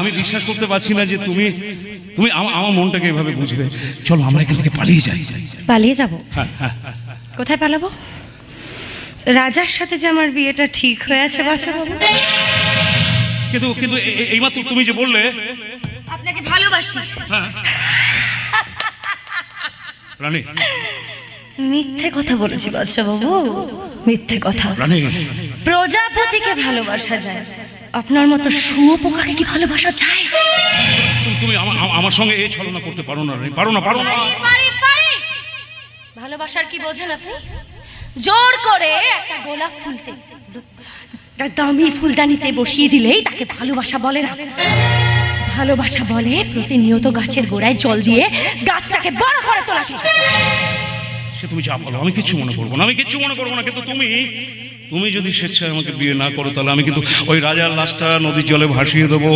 আমি বিশ্বাস করতে পারছি না যে তুমি তুমি আমার মনটাকে এভাবে বুঝবে। চলো আমরা এখান থেকে পালিয়ে যাই। পালিয়ে যাব? কোথায় পালাবো? রাজার সাথে যে আমার বিয়েটা ঠিক হয়ে আছে বাছা বাবু। কিন্তু কিন্তু এইমাত্র তুমি যে বললে আপনাকে ভালোবাসি। রানী, মিথ্যে কথা বলেছি বাদশা বাবু, মিথ্যে কথা। রানী, প্রজাপতিকে ভালোবাসা যায়, আপনার মতো শুঁয়োপোকাকে কি ভালোবাসা যায়? তুমি আমার সঙ্গে এই ছলনা করতে পারো না রানী, পারো না। পারি। ভালোবাসার কি বোঝেন আপনি? জোর করে একটা গোলাপ ফুলতে দামি ফুলদানিতে বসিয়ে দিলেই তাকে ভালোবাসা বলে না। ভালোবাসা বলে প্রতিনিয়ত গাছের গোড়ায় জল দিয়ে গাছটাকে বড় করে তোলাকে। সে তুমি যা বলো, আমি কিচ্ছু মনে করবো না, কিন্তু তুমি যদি স্বেচ্ছায় আমাকে বিয়ে না করো তাহলে আমি কিন্তু ওই রাজার লাশটা নদীর জলে ভাসিয়ে দেবো।